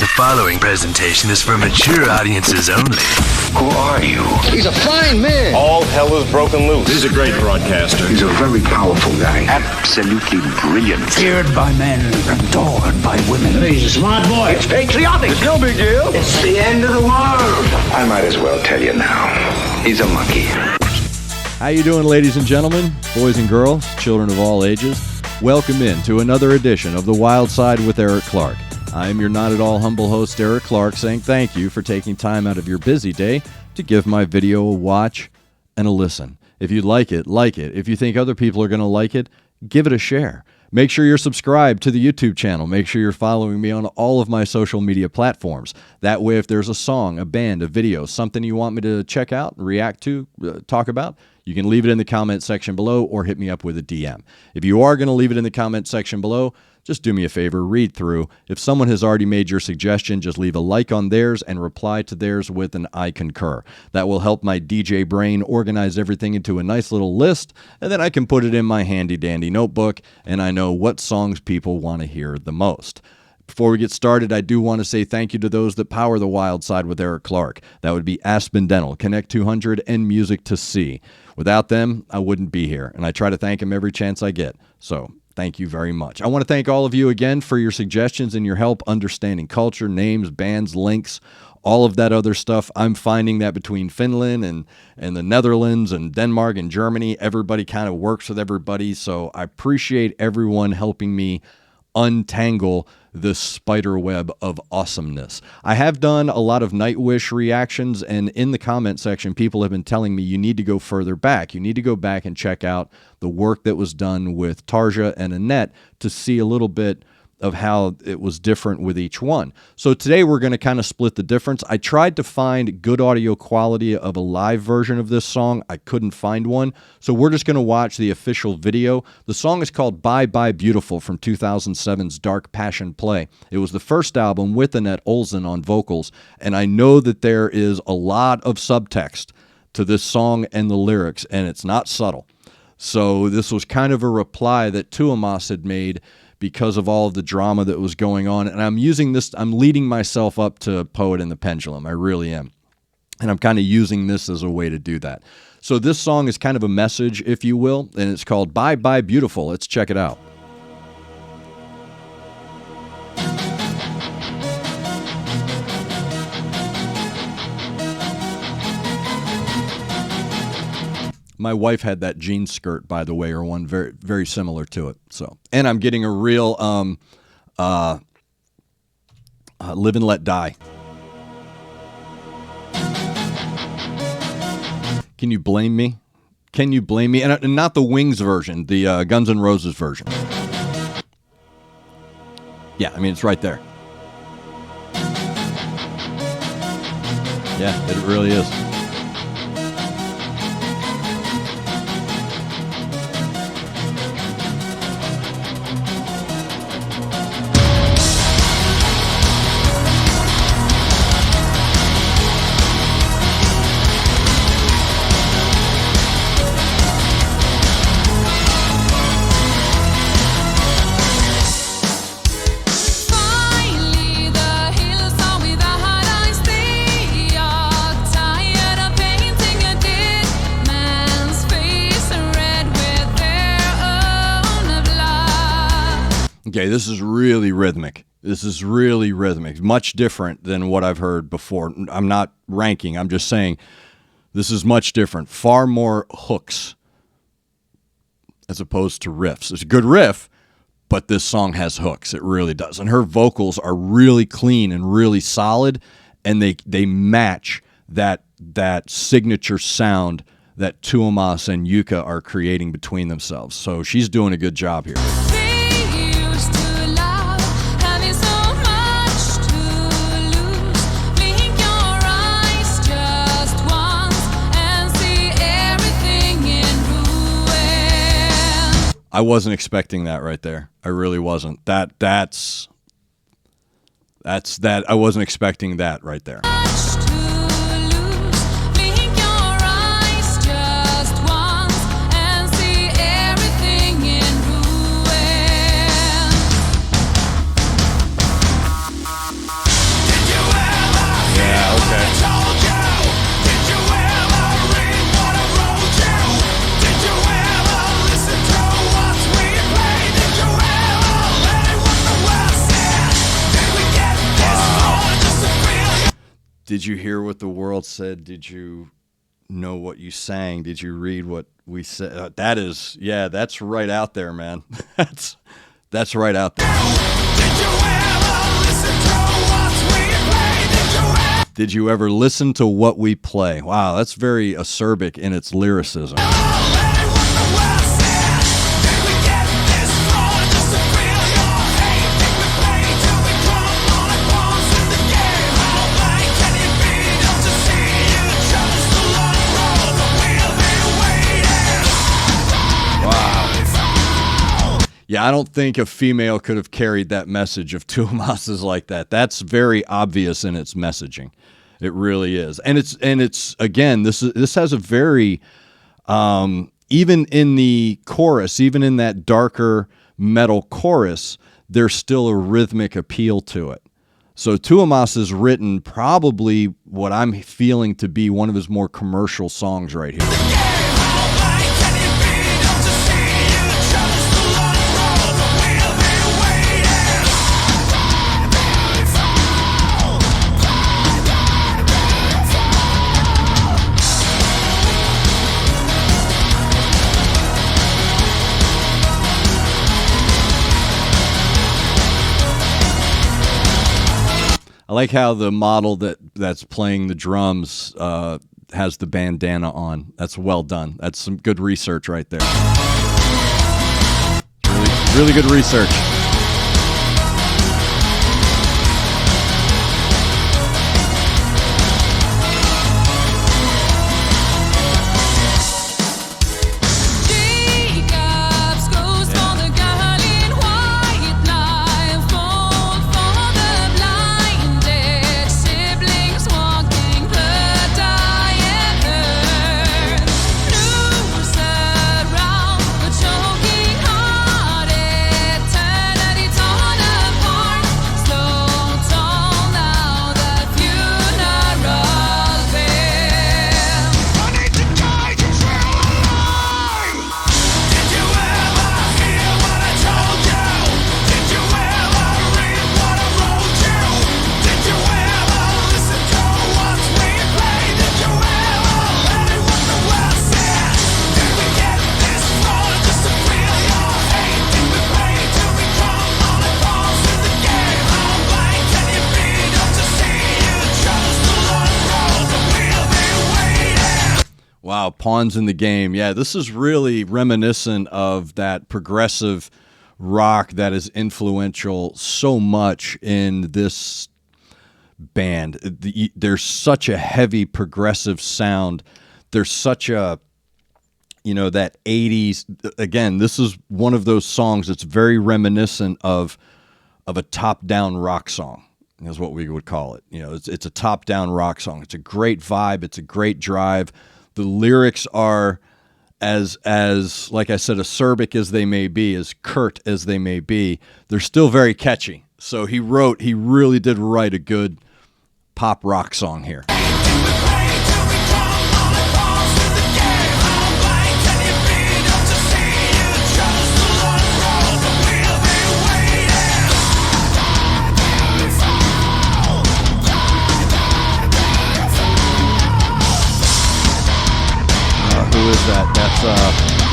The following presentation is for mature audiences only. Who are you? He's a fine man. All hell is broken loose. He's a great broadcaster. He's a very powerful guy. Absolutely brilliant. Feared by men, adored by women. He's a smart boy. It's patriotic. It's no big deal. It's the end of the world. I might as well tell you now. He's a monkey. How you doing, ladies and gentlemen, boys and girls, children of all ages? Welcome in to another edition of The Wild Side with Eric Clark. I am your not at all humble host, Eric Clark, saying thank you for taking time out of your busy day to give my video a watch and a listen. If you like it, like it. If you think other people are going to like it, give it a share. Make sure you're subscribed to the YouTube channel. Make sure you're following me on all of my social media platforms. That way, if there's a song, a band, a video, something you want me to check out, react to, talk about, you can leave it in the comment section below or hit me up with a DM. If you are going to leave it in the comment section below, just do me a favor, read through. If someone has already made your suggestion, just leave a like on theirs and reply to theirs with an I concur. That will help my DJ brain organize everything into a nice little list, and then I can put it in my handy-dandy notebook, and I know what songs people want to hear the most. Before we get started, I do want to say thank you to those that power the Wild Side with Eric Clark. That would be Aspen Dental, Connect 200, and Music to See. Without them, I wouldn't be here, and I try to thank them every chance I get. So thank you very much. I want to thank all of you again for your suggestions and your help understanding culture, names, bands, links, all of that other stuff. I'm finding that between Finland and the Netherlands and Denmark and Germany, everybody kind of works with everybody. So I appreciate everyone helping me untangle this spider web of awesomeness. I have done a lot of Nightwish reactions, and in the comment section, people have been telling me you need to go further back. You need to go back and check out the work that was done with Tarja and Annette to see a little bit of how it was different with each one. So today we're going to kind of split the difference. I tried to find good audio quality of a live version of this song. I couldn't find one. So we're just going to watch the official video. The song is called Bye Bye Beautiful from 2007's Dark Passion Play. It was the first album with Annette Olsen on vocals, and I know that there is a lot of subtext to this song and the lyrics, and it's not subtle. So this was kind of a reply that Tuomas had made because of all of the drama that was going on. And I'm leading myself up to Poet and the Pendulum. I really am. And I'm kind of using this as a way to do that. So this song is kind of a message, if you will, and it's called Bye Bye Beautiful. Let's check it out. My wife had that jean skirt, by the way, or one very, very similar to it. So, and I'm getting a real Live and Let Die. Can you blame me? Can you blame me? And not the Wings version, the Guns N' Roses version. Yeah, I mean, it's right there. Yeah, it really is. Okay, this is really rhythmic. Much different than what I've heard before. I'm not ranking. I'm just saying this is much different. Far more hooks as opposed to riffs. It's a good riff, but this song has hooks. It really does. And her vocals are really clean and really solid, and they match that signature sound that Tuomas and Yuka are creating between themselves. So she's doing a good job here. I wasn't expecting that right there. I really wasn't. That's that. I wasn't expecting that right there. Did you hear what the world said? Did you know what you sang? Did you read what we said? That's right out there, man. That's right out there. Did you ever listen to what we play? Wow, that's very acerbic in its lyricism. Yeah, I don't think a female could have carried that message of Two Amasas like that. That's very obvious in its messaging. It really is. And it's again, this has a very even in the chorus, even in that darker metal chorus, there's still a rhythmic appeal to it. So Two Amasas written probably what I'm feeling to be one of his more commercial songs right here. I like how the model that's playing the drums has the bandana on. That's well done. That's some good research right there. Really good research. Wow, Pawns in the Game. Yeah, this is really reminiscent of that progressive rock that is influential so much in this band. There's such a heavy progressive sound. There's such a, that 80s. Again, this is one of those songs that's very reminiscent of a top-down rock song, is what we would call it. It's a top-down rock song. It's a great vibe. It's a great drive. The lyrics are as like I said, acerbic as they may be, as curt as they may be, they're still very catchy. So he really did write a good pop rock song here. Who is that? That's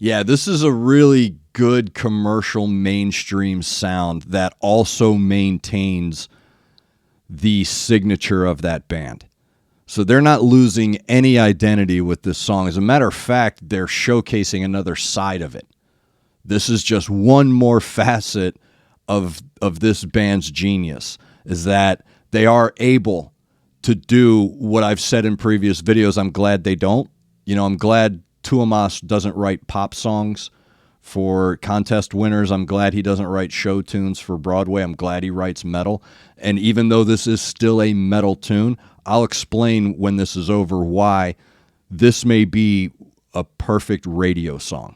yeah, this is a really good commercial mainstream sound that also maintains the signature of that band. So they're not losing any identity with this song. As a matter of fact, they're showcasing another side of it. This is just one more facet of this band's genius is that they are able to do what I've said in previous videos. I'm glad they don't. I'm glad Tuomas doesn't write pop songs for contest winners. I'm glad he doesn't write show tunes for Broadway. I'm glad he writes metal. And even though this is still a metal tune, I'll explain when this is over why this may be a perfect radio song.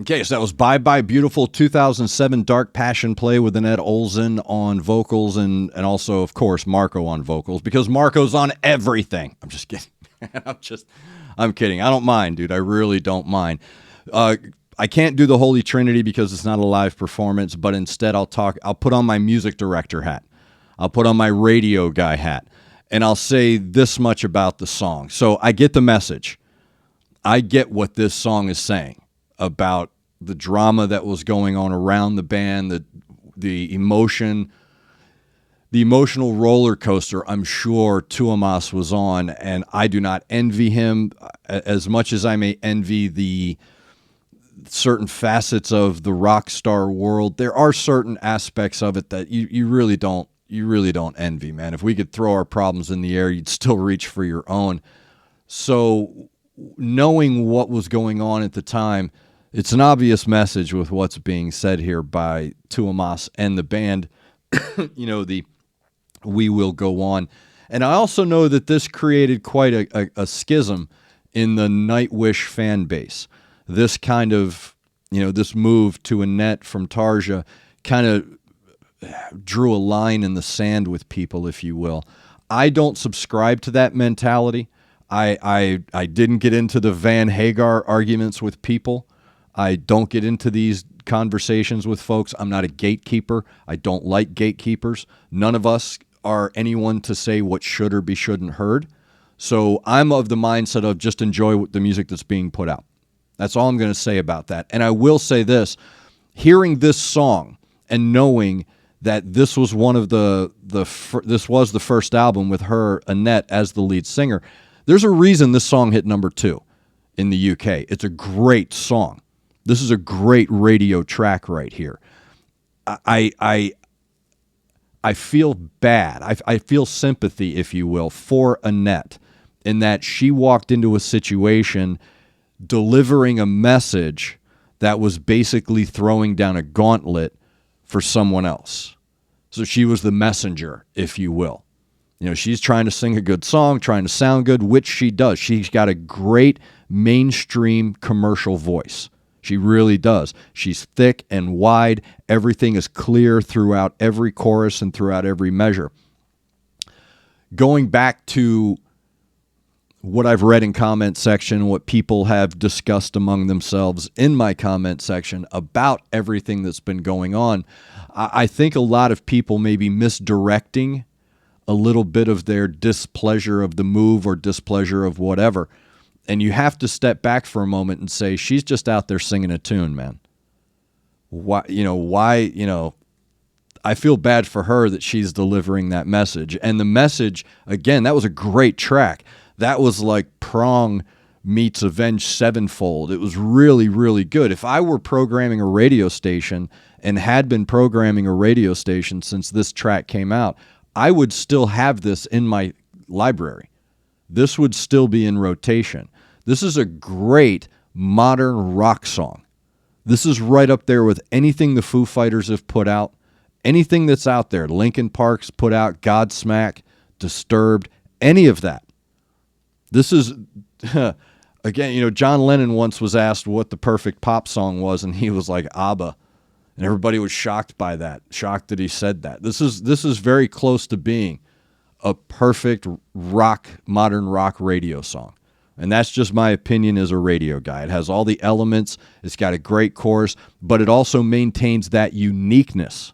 Okay, so that was Bye Bye Beautiful, 2007 Dark Passion play with Annette Olsen on vocals and also, of course, Marco on vocals, because Marco's on everything. I'm just kidding. I'm kidding. I don't mind, dude. I really don't mind. I can't do the Holy Trinity because it's not a live performance, but instead I'll put on my music director hat. I'll put on my radio guy hat, and I'll say this much about the song. So I get the message. I get what this song is saying about the drama that was going on around the band, the emotion, the emotional roller coaster I'm sure Tuomas was on, and I do not envy him as much as I may envy the certain facets of the rock star world. There are certain aspects of it that you really don't envy, man. If we could throw our problems in the air, you'd still reach for your own. So knowing what was going on at the time, it's an obvious message with what's being said here by Tuomas and the band, the We Will Go On. And I also know that this created quite a schism in the Nightwish fan base. This kind of, this move to Annette from Tarja kind of drew a line in the sand with people, if you will. I don't subscribe to that mentality. I didn't get into the Van Hagar arguments with people. I don't get into these conversations with folks. I'm not a gatekeeper. I don't like gatekeepers. None of us are anyone to say what should or shouldn't heard. So I'm of the mindset of just enjoy the music that's being put out. That's all I'm going to say about that. And I will say this, hearing this song and knowing that this was one of this was the first album with her, Annette, as the lead singer, there's a reason this song hit number 2 in the UK. It's a great song. This is a great radio track right here. I feel bad. I feel sympathy, if you will, for Annette in that she walked into a situation delivering a message that was basically throwing down a gauntlet for someone else. So she was the messenger, if you will. She's trying to sing a good song, trying to sound good, which she does. She's got a great mainstream commercial voice. She really does. She's thick and wide. Everything is clear throughout every chorus and throughout every measure. Going back to what I've read in comment section, what people have discussed among themselves in my comment section about everything that's been going on, I think a lot of people may be misdirecting a little bit of their displeasure of the move or displeasure of whatever. And you have to step back for a moment and say, she's just out there singing a tune, man. Why, I feel bad for her that she's delivering that message. And the message, again, that was a great track. That was like Prong meets Avenged Sevenfold. It was really, really good. If I were programming a radio station and had been programming a radio station since this track came out, I would still have this in my library. This would still be in rotation. This is a great modern rock song. This is right up there with anything the Foo Fighters have put out, anything that's out there, Linkin Park's put out, Godsmack, Disturbed, any of that. This is, again, John Lennon once was asked what the perfect pop song was, and he was like, ABBA. And everybody was shocked by that, shocked that he said that. This is very close to being a perfect modern rock radio song. And that's just my opinion as a radio guy. It has all the elements. It's got a great chorus, but it also maintains that uniqueness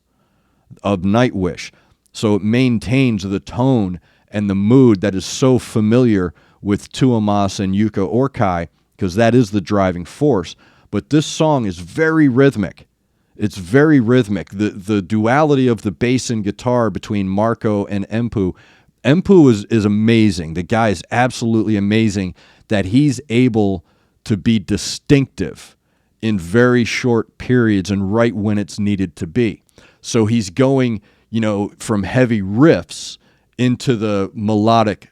of Nightwish. So it maintains the tone and the mood that is so familiar with Tuomas and Yuka Orkai, because that is the driving force. But this song is very rhythmic. It's very rhythmic. The duality of the bass and guitar between Marco and Empu. Empu is amazing. The guy is absolutely amazing that he's able to be distinctive in very short periods and right when it's needed to be. So he's going, from heavy riffs into the melodic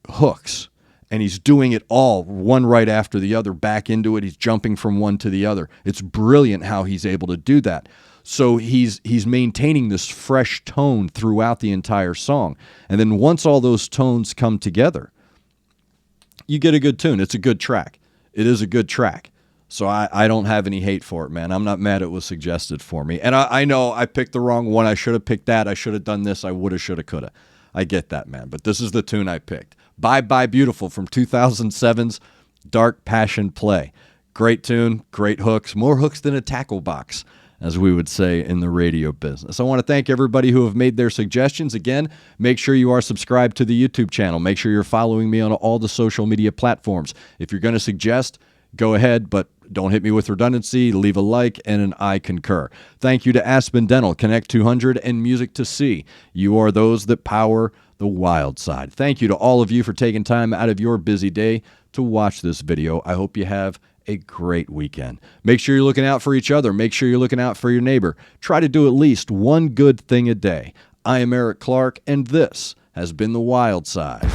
hooks, and he's doing it all one right after the other, back into it. He's jumping from one to the other. It's brilliant how he's able to do that. So he's maintaining this fresh tone throughout the entire song. And then once all those tones come together, you get a good tune. It's a good track. It is a good track. So I don't have any hate for it, man. I'm not mad it was suggested for me. And I know I picked the wrong one. I should have picked that. I should have done this. I woulda, shoulda, coulda. I get that, man. But this is the tune I picked. Bye Bye Beautiful from 2007's Dark Passion Play. Great tune, great hooks. More hooks than a tackle box, as we would say in the radio business. I want to thank everybody who have made their suggestions. Again, make sure you are subscribed to the YouTube channel. Make sure you're following me on all the social media platforms. If you're going to suggest, go ahead, but don't hit me with redundancy. Leave a like and an I concur. Thank you to Aspen Dental, Connect 200, and Music to See. You are those that power the wild side. Thank you to all of you for taking time out of your busy day to watch this video. I hope you have a great weekend. Make sure you're looking out for each other. Make sure you're looking out for your neighbor. Try to do at least one good thing a day. I am Eric Clark, and this has been The Wild Side.